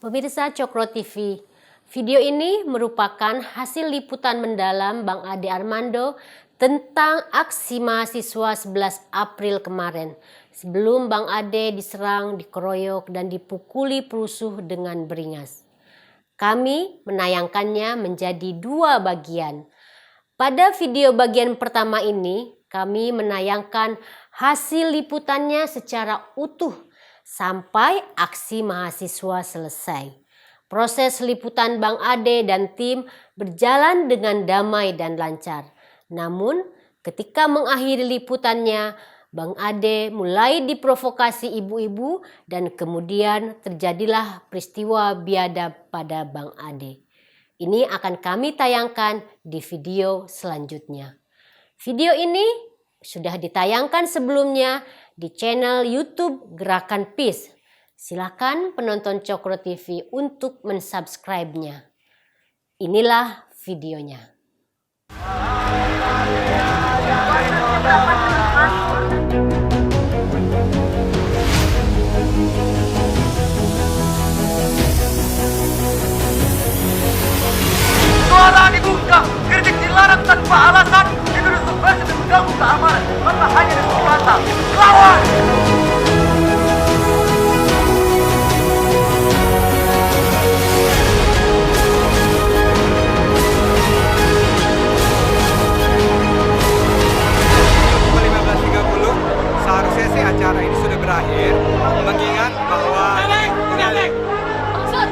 Pemirsa Cokro TV, video ini merupakan hasil liputan mendalam Bang Ade Armando tentang aksi mahasiswa 11 April kemarin. Sebelum Bang Ade diserang, dikeroyok, dan dipukuli perusuh dengan beringas. Kami menayangkannya menjadi dua bagian. Pada video bagian pertama ini, kami menayangkan hasil liputannya secara utuh sampai aksi mahasiswa selesai. Proses liputan Bang Ade dan tim berjalan dengan damai dan lancar. Namun, ketika mengakhiri liputannya, Bang Ade mulai diprovokasi ibu-ibu dan kemudian terjadilah peristiwa biadab pada Bang Ade. Ini akan kami tayangkan di video selanjutnya. Video ini sudah ditayangkan sebelumnya di channel YouTube Gerakan Peace. Silakan penonton Cokro TV untuk mensubscribe-nya. Inilah videonya. Suara dibuka, kritik dilarang tanpa alasan, dituduh subversif dan mengganggu keamanan, karena hanya dengan kata lawan. Pukul 15.30, seharusnya sih acara ini sudah berakhir, mengingat bahwa Maksud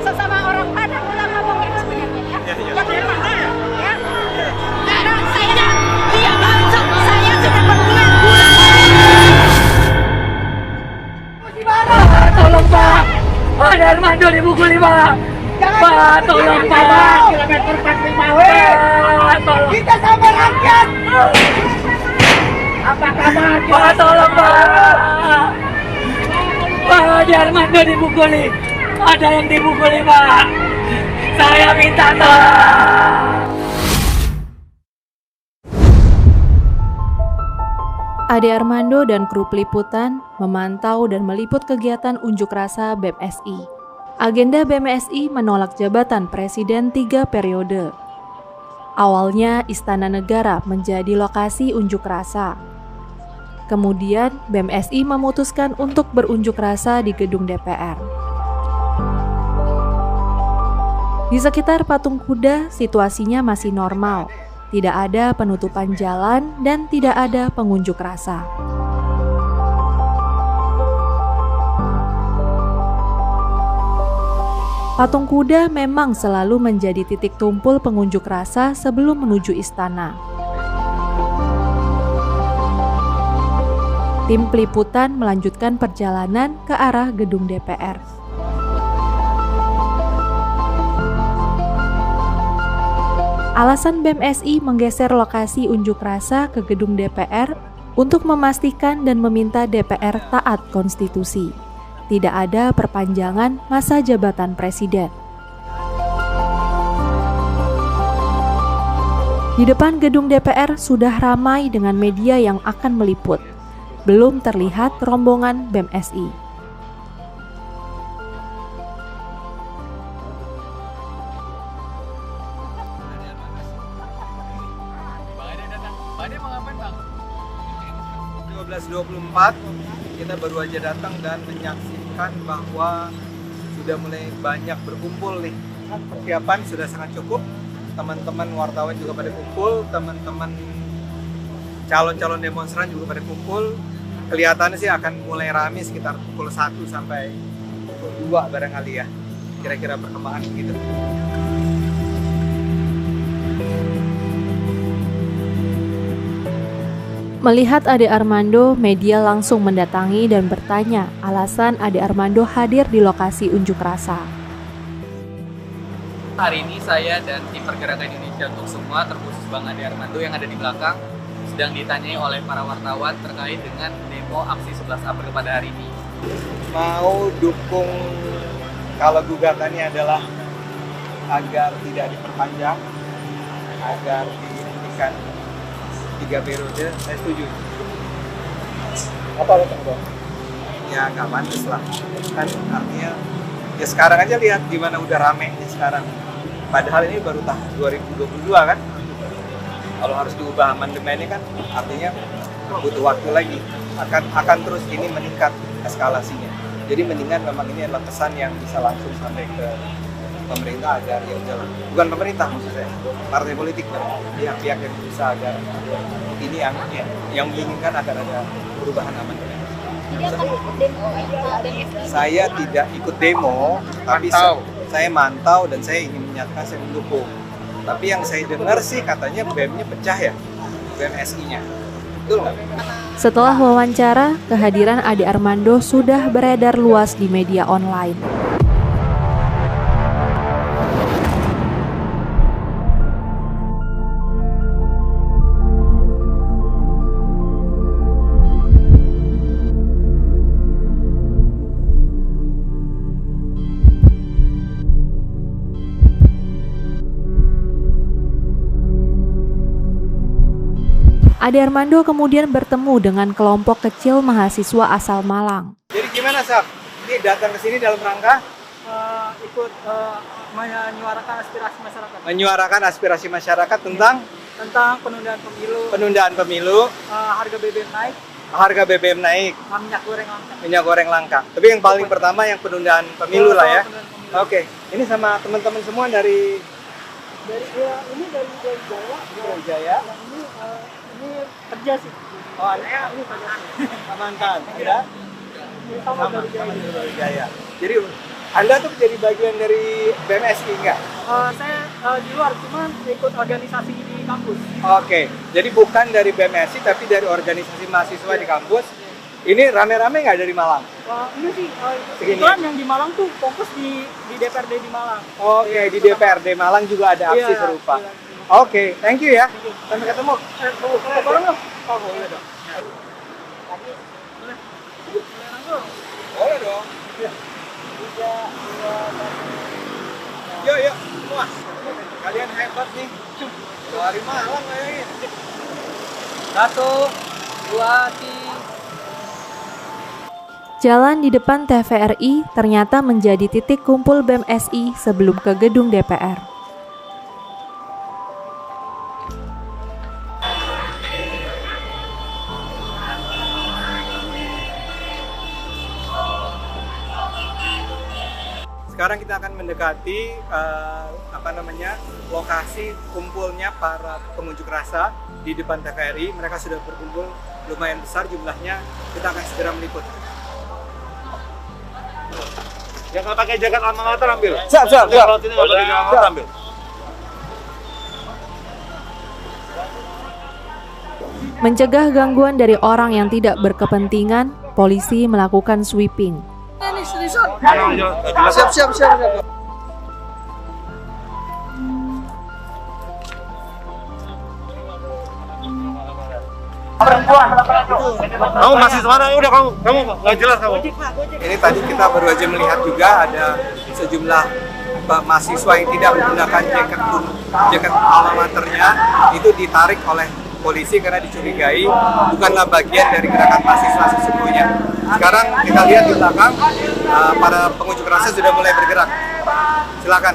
sesama orang Padang udah ngomongin sebenarnya ya. Ya. Karena dia masuk, saya sudah berbuat. Tolong Pak, Ade Armando dipukuli Pak. Pak, tolong Pak. Kilometer 45 Pak, tolong. kita sama rakyat. Apa kabar? Pak, tolong Pak. Pak, Ade Armando dipukuli. Ada yang dipukuli Pak. Saya minta tolong. Ade Armando dan kru peliputan memantau dan meliput kegiatan unjuk rasa BEM-SI. Agenda BEM-SI menolak jabatan Presiden 3 periode. Awalnya Istana Negara menjadi lokasi unjuk rasa. Kemudian BEM-SI memutuskan untuk berunjuk rasa di gedung DPR. Di sekitar patung kuda situasinya masih normal. Tidak ada penutupan jalan dan tidak ada pengunjuk rasa. Patung kuda memang selalu menjadi titik tumpul pengunjuk rasa sebelum menuju istana. Tim peliputan melanjutkan perjalanan ke arah gedung DPR. Alasan BEM-SI menggeser lokasi unjuk rasa ke gedung DPR untuk memastikan dan meminta DPR taat konstitusi. Tidak ada perpanjangan masa jabatan presiden. Di depan gedung DPR sudah ramai dengan media yang akan meliput. Belum terlihat rombongan BEM-SI. Ade mau ngapain Bang? 12.24 kita baru aja datang dan menyaksikan bahwa sudah mulai banyak berkumpul nih. Persiapan sudah sangat cukup. Teman-teman wartawan juga pada kumpul, teman-teman calon-calon demonstran juga pada kumpul. Kelihatannya sih akan mulai ramai sekitar pukul 1 sampai pukul 2 barangkali ya. Kira-kira perkembangan begitu. Melihat Ade Armando, media langsung mendatangi dan bertanya alasan Ade Armando hadir di lokasi unjuk rasa. Hari ini saya dan tim Pergerakan Indonesia Untuk Semua, terkhusus Bang Ade Armando yang ada di belakang, sedang ditanyai oleh para wartawan terkait dengan demo aksi 11 April pada hari ini. Mau dukung kalau gugatannya adalah agar tidak diperpanjang, agar dihentikan 3 periode, saya setuju. Apa alasan Bang? Ya nggak pantas lah, kan artinya Ya sekarang aja lihat gimana udah ramenya sekarang. Padahal ini baru tahun 2022 kan. Kalau harus diubah amandemennya kan artinya butuh waktu lagi. Akan terus ini meningkat eskalasinya. Jadi mendingan memang ini adalah pesan yang bisa langsung sampai ke pemerintah agar ya udah, bukan pemerintah maksud saya, partai politik dan pihak-pihak yang bisa agar ini yang menginginkan agar ada perubahan amandemen. Jadi akan ikut demo BMSI? Saya tidak ikut demo, tapi saya mantau dan saya ingin menyatakan saya mendukung. Tapi yang saya dengar sih katanya BEM-nya pecah ya, BMSI-nya. Betul nggak? Setelah wawancara, kehadiran Ade Armando sudah beredar luas di media online. Ade Armando kemudian bertemu dengan kelompok kecil mahasiswa asal Malang. Jadi gimana, Sab? Ini datang ke sini dalam rangka ikut menyuarakan aspirasi masyarakat. Menyuarakan aspirasi masyarakat tentang Penundaan pemilu. Penundaan pemilu, Harga BBM naik. Harga BBM naik, Minyak goreng langka. minyak goreng langka. Tapi yang paling pertama yang penundaan pemilu lah ya. Oke, ini sama teman-teman semua dari Ini dari Jaya. Ini kerja sih. Oh, anaknya Ini kerjaan. mantan. Ada? Ini sama dari Sama Jaya. Jadi Anda tuh jadi bagian dari BMSI enggak? Saya di luar, cuman ikut organisasi di kampus. Oke, jadi bukan dari BMSI tapi dari organisasi mahasiswa di kampus. Ini rame-rame nggak dari Malang? Ini sih, Segini. kebetulan yang di Malang tuh fokus di DPRD di Malang. Oke, di DPRD Malang juga ada aksi Iya, serupa. iya. Oke, thank you ya. Sampai ketemu. Boleh dong? Oh, boleh dong. Boleh dong. Yuk, semua. Kalian hebat nih. Dari Malang kayaknya. 1, 2, 3. Jalan di depan TVRI ternyata menjadi titik kumpul BMSI sebelum ke gedung DPR. Sekarang kita akan mendekati lokasi kumpulnya para pengunjuk rasa di depan TVRI. Mereka sudah berkumpul lumayan besar jumlahnya. Kita akan segera meliput. Yang nggak pakai jaket alma mater ambil. Siap. Kalau ini nggak pakai jaket alma mater ambil. Mencegah gangguan dari orang yang tidak berkepentingan, polisi melakukan sweeping. Siap. Kamu masih semana? Udah kamu nggak jelas kamu. Ini tadi kita baru aja melihat juga ada sejumlah mahasiswa yang tidak menggunakan jaket alma maternya itu ditarik oleh polisi karena dicurigai bukanlah bagian dari gerakan mahasiswa sesungguhnya. Sekarang kita lihat di belakang para pengunjuk rasa sudah mulai bergerak. Silakan.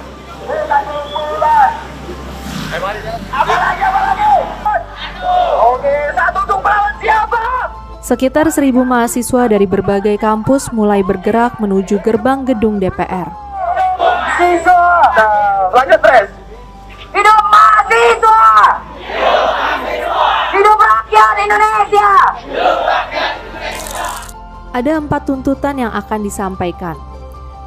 Sekitar 1.000 mahasiswa dari berbagai kampus mulai bergerak menuju gerbang gedung DPR. Lanjut, Pres. Hidup mahasiswa! Hidup rakyat Indonesia! Ada 4 tuntutan yang akan disampaikan.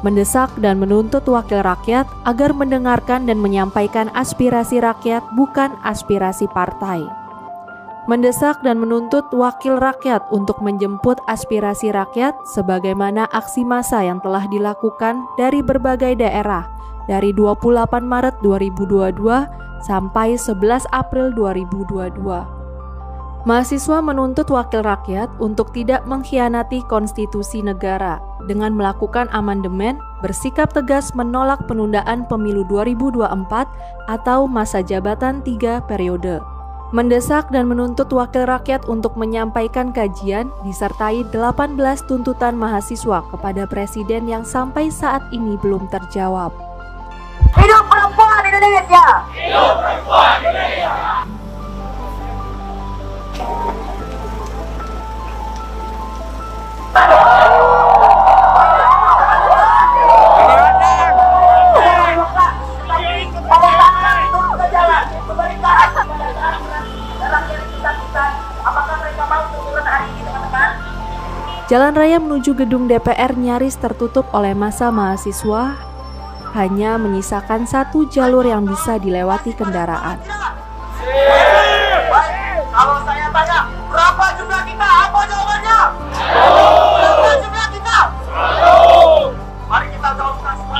Mendesak dan menuntut wakil rakyat agar mendengarkan dan menyampaikan aspirasi rakyat, bukan aspirasi partai. Mendesak dan menuntut wakil rakyat untuk menjemput aspirasi rakyat sebagaimana aksi massa yang telah dilakukan dari berbagai daerah dari 28 Maret 2022 sampai 11 April 2022. Mahasiswa menuntut wakil rakyat untuk tidak mengkhianati konstitusi negara dengan melakukan amandemen, bersikap tegas menolak penundaan pemilu 2024 atau masa jabatan 3 periode. mendesak dan menuntut wakil rakyat untuk menyampaikan kajian disertai 18 tuntutan mahasiswa kepada Presiden yang sampai saat ini belum terjawab. Hidup perempuan Indonesia! Hidup perempuan Indonesia! Jalan raya menuju gedung DPR nyaris tertutup oleh massa mahasiswa, hanya menyisakan satu jalur yang bisa dilewati kendaraan. Kalau saya tanya, berapa jumlah kita? Apa jawabannya? Berapa jumlah kita? Mari kita jawabkan semua.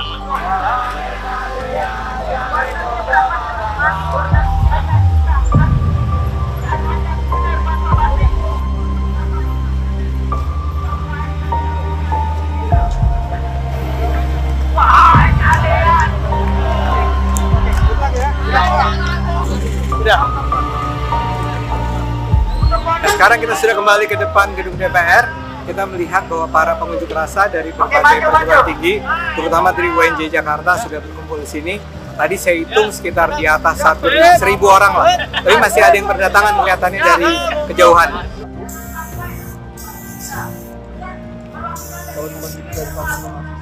Sekarang kita sudah kembali ke depan gedung DPR. Kita melihat bahwa para pengunjuk rasa dari berbagai perguruan tinggi, terutama dari UNJ Jakarta, sudah berkumpul di sini. Tadi saya hitung sekitar di atas 1.000 orang lah. Tapi masih ada yang berdatangan kelihatannya dari kejauhan.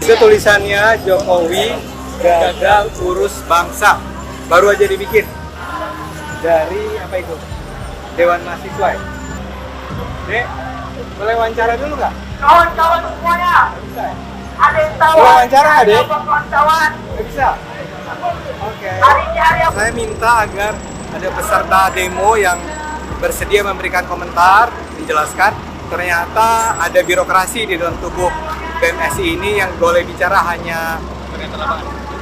Itu tulisannya Jokowi gagal urus bangsa. Baru aja dibikin dari apa itu? Dewan Mahasiswa. Ya? Dek, boleh wawancara dulu nggak? Kawan-kawan semuanya, Bisa. ada yang tahu? Boleh wawancara nggak, Dek? Kawan-kawan, Nggak bisa. Oke. hari-hari Saya minta agar ada peserta demo yang bersedia memberikan komentar, dijelaskan. Ternyata ada birokrasi di dalam tubuh BMSI ini yang boleh bicara hanya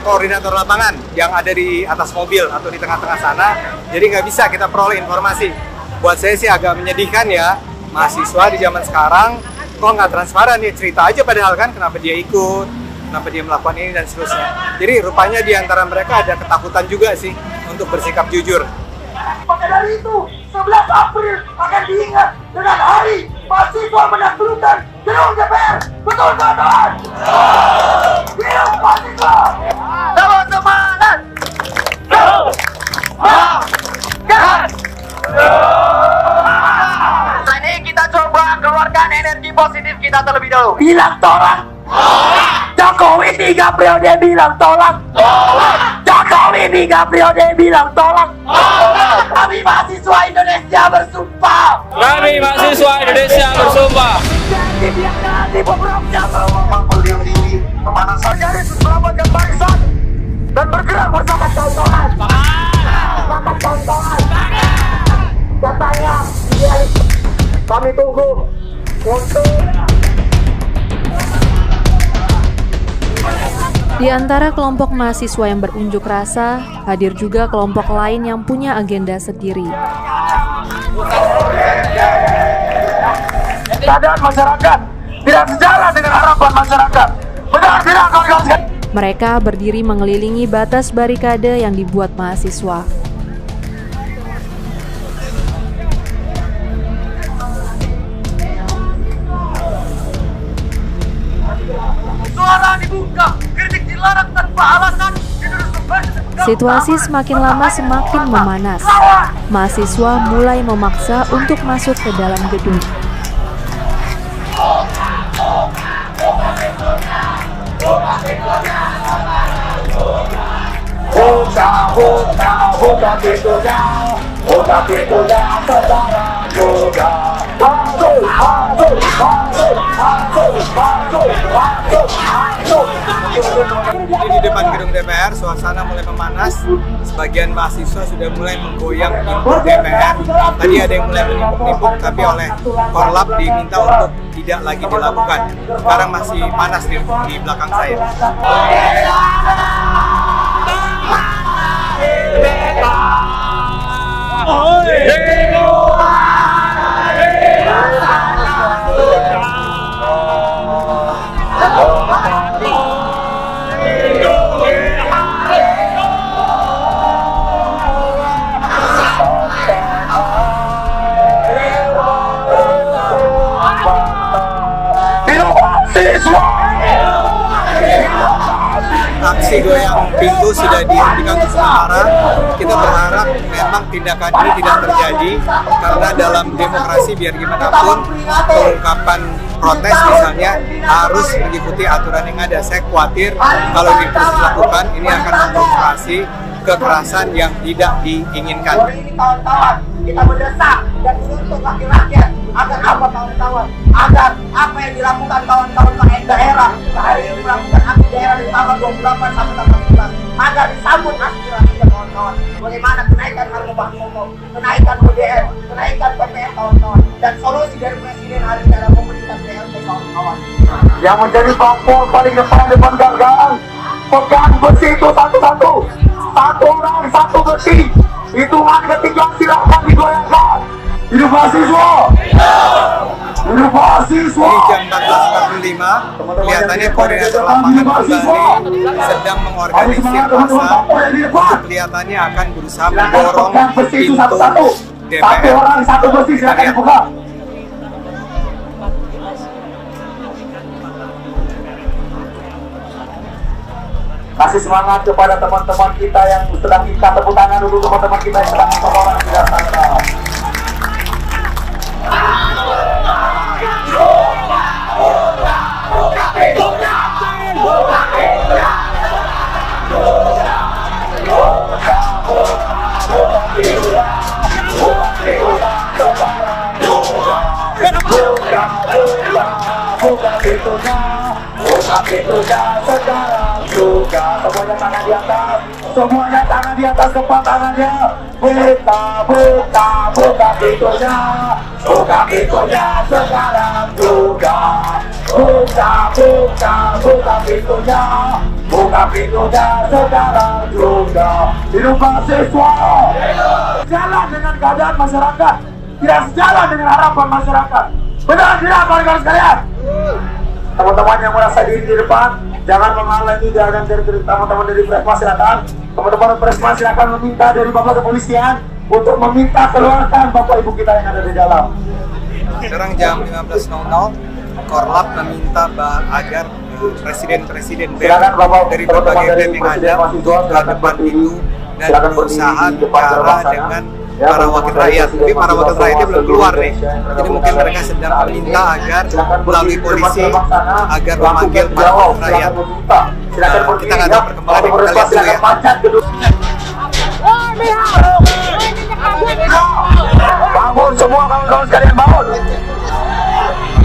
koordinator lapangan yang ada di atas mobil atau di tengah-tengah sana. Jadi nggak bisa kita peroleh informasi. Buat saya sih agak menyedihkan ya, mahasiswa di zaman sekarang kok nggak transparan ya, cerita aja padahal kan kenapa dia ikut, kenapa dia melakukan ini dan seterusnya. Jadi rupanya di antara mereka ada ketakutan juga sih untuk bersikap jujur. Maka dari itu, 11 April akan diingat dengan hari mahasiswa menaklukkan gedung DPR. Betul kawan? Hidup mahasiswa! Sama semangat! Gas! Saat ini kita coba keluarkan energi positif kita terlebih dahulu. Bilang tolak! Jokowi 3 periode bilang tolak! Jokowi 3 periode bilang tolak! Kami mahasiswa Indonesia bersumpah! Kami mahasiswa Indonesia bersumpah. Jadi biarkan di beberapa jam beliau ini pemanasan dari selamatkan barisan dan bergerak bersama kawan-kawan. Bersama kawan-kawan. Katanya idealis. Kami tunggu untuk Di antara kelompok mahasiswa yang berunjuk rasa, hadir juga kelompok lain yang punya agenda sendiri. keadaan masyarakat tidak sejalan dengan harapan masyarakat. Benar tidak kawan-kawan? Mereka berdiri mengelilingi batas barikade yang dibuat mahasiswa. Suara dibuka, kritik dilarang tanpa alasan. Situasi semakin lama semakin memanas. Mahasiswa mulai memaksa untuk masuk ke dalam gedung. Di depan gedung DPR, suasana mulai memanas. Sebagian mahasiswa sudah mulai menggoyang pintu DPR. Tadi ada yang mulai menimpuk-nimpuk, tapi oleh Korlap diminta untuk tidak lagi dilakukan. Sekarang masih panas di belakang saya. aksi goyang pintu sudah dihentikan sementara. Kita berharap memang tindakan ini tidak terjadi, karena dalam demokrasi biar gimana pun pengungkapan protes misalnya harus mengikuti aturan yang ada. Saya khawatir kalau ini terus dilakukan, ini akan memprovokasi kekerasan yang tidak diinginkan. Ini kawan-kawan, kita mendesak dan menuntut wakil rakyat agar apa kawan-kawan? Agar apa yang dilakukan kawan-kawan daerah hari ini melakukan aksi daerah di tanggal 28 sampai tanggal 11 agar disambut aspirasinya kawan-kawan. Bagaimana kenaikan harga bahan pokok, kenaikan BBM, kenaikan PPN kawan-kawan, dan solusi dari presiden hari ini adalah memberikan BLT kawan-kawan. Yang menjadi bangkol paling depan gagang, pegang besi itu satu-satu. Satu orang, satu besi. Hitungan ketiga silakan digoyangkan. Hidup mahasiswa! Hidup mahasiswa! Ini jam 14.45, kelihatannya koordinator lapangan kembali sedang mengorganisir massa. Kelihatannya akan berusaha mendorong pintu Satu DPR. orang, satu besi silakan dibuka. Kasih semangat kepada teman-teman kita yang sedang kita, tepuk tangan dulu teman-teman kita yang sedang orang di sana. Sekarang juga semuanya tangan di atas, semuanya tangan di atas, kepala tangannya. Buka pintunya, buka pintunya sekarang juga. Buka pintunya, buka pintunya sekarang juga. Hidup mahasiswa, jalan dengan keadaan masyarakat, tidak sejalan dengan harapan masyarakat. Benar tidak kawan-kawan sekalian? Teman-teman yang merasa diri di depan, jangan menghalangi jalan dari teman-teman dari Presma. Silakan teman-teman Presma silakan meminta dari Bapak Kepolisian untuk meminta keluarkan Bapak Ibu kita yang ada di dalam. Sekarang jam 15.00, Korlap meminta agar presiden-presiden BEM dari berbagai BEM yang ada untuk ke depan pintu dan berusaha bicara dengan para wakil rakyat. Tapi para wakil rakyatnya belum keluar nih. Jadi mungkin mereka sedang meminta agar melalui polisi agar memanggil para wakil rakyat. Kita nggak tahu perkembangan, kita lihat dulu ya. Bangun semua kawan-kawan sekalian, bangun.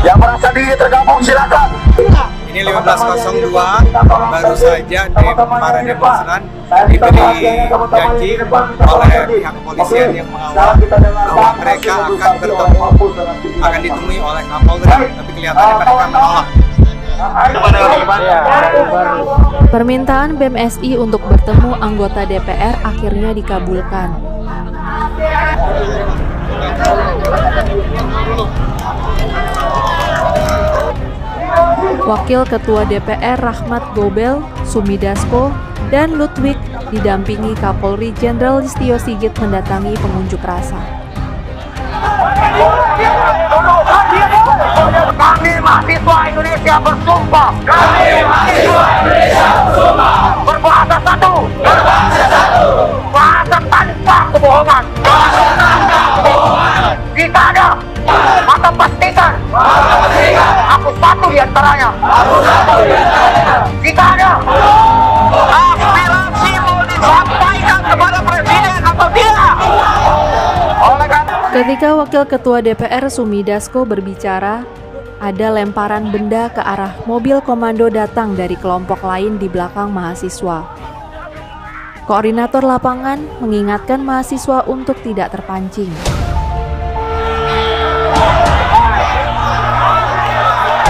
Yang merasa diri tergabung silakan. Ini 15.02, baru saja para demonstran diberi janji oleh pihak kepolisian yang mengawal bahwa mereka akan ditemui oleh Kapolri, tapi kelihatannya mereka menolak. Permintaan BMSI untuk bertemu anggota DPR akhirnya dikabulkan. Wakil Ketua DPR Rahmat Gobel, Sumidasko, dan Ludwig didampingi Kapolri Jenderal Listio Sigit mendatangi pengunjuk rasa. Kami mahasiswa Indonesia bersumpah. Kami mahasiswa Indonesia bersumpah. Berbahasa satu. Bahasa tanpa kebohongan. Jika ada, maka pastikan. Aku satu di antaranya. Jika ada aspirasi mau disampaikan kepada presiden atau tidak. Ketika Wakil Ketua DPR Sumidasko berbicara, ada lemparan benda ke arah mobil komando datang dari kelompok lain di belakang mahasiswa. Koordinator lapangan mengingatkan mahasiswa untuk tidak terpancing.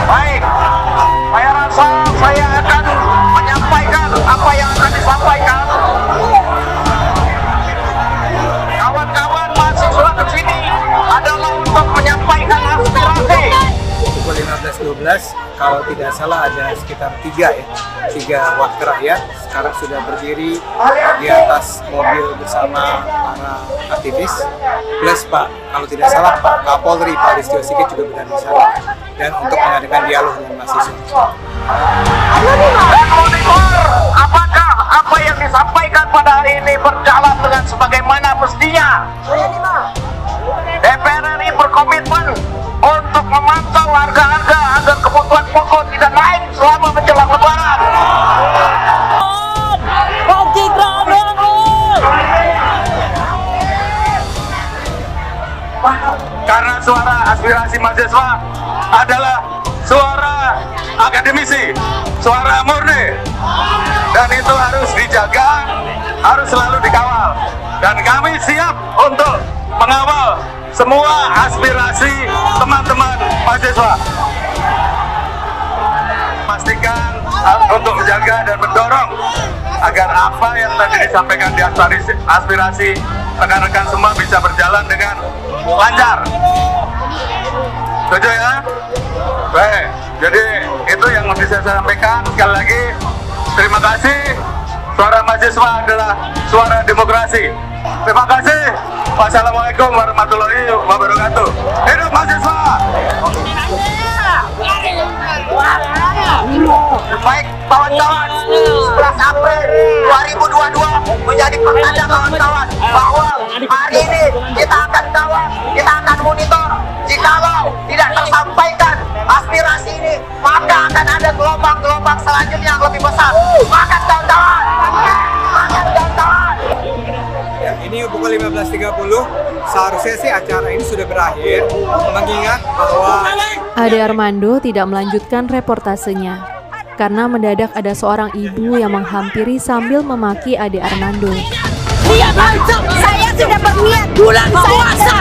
Baik, saya rasa saya akan menyampaikan apa yang akan disampaikan. Kawan-kawan mahasiswa ke sini adalah untuk menyampaikan aspirasi. Pukul 15.12, kalau tidak salah ada sekitar 3 wakil rakyat sekarang sudah berdiri di atas mobil bersama para aktivis. Plus Pak, kalau tidak salah Pak Kapolri, Pak Listio Sigit juga berada di sana dan untuk mengadakan dialog dengan mahasiswa. Apakah sebagaimana mestinya. DPR RI berkomitmen untuk memantau harga-harga agar kebutuhan pokok tidak naik selama menjelang Lebaran. Karena suara aspirasi mahasiswa adalah suara akademisi, suara murni, dan itu harus dijaga, harus selalu dikawal. Dan kami siap untuk mengawal semua aspirasi teman-teman mahasiswa. Pastikan untuk menjaga dan mendorong agar apa yang tadi disampaikan di aspirasi rekan-rekan semua bisa berjalan dengan lancar. Setuju ya? Baik, jadi itu yang bisa saya sampaikan. Sekali lagi, terima kasih. Suara mahasiswa adalah suara demokrasi. Terima kasih. Wassalamualaikum warahmatullahi wabarakatuh. Hidup mahasiswa! Baik kawan-kawan, 11 April 2022 menjadi pertanda kawan-kawan bahwa hari ini kita akan kawal, kita akan monitor. Jikalau tidak tersampaikan aspirasi ini, maka akan ada gelombang-gelombang selanjutnya yang lebih besar. Makan kawan-kawan! Makan kawan-kawan! Ya, ini pukul 15.30, seharusnya sih acara ini sudah berakhir, mengingat bahwa Ade Armando tidak melanjutkan reportasenya karena mendadak ada seorang ibu yang menghampiri sambil memaki Ade Armando. Saya sudah berniat bulan puasa.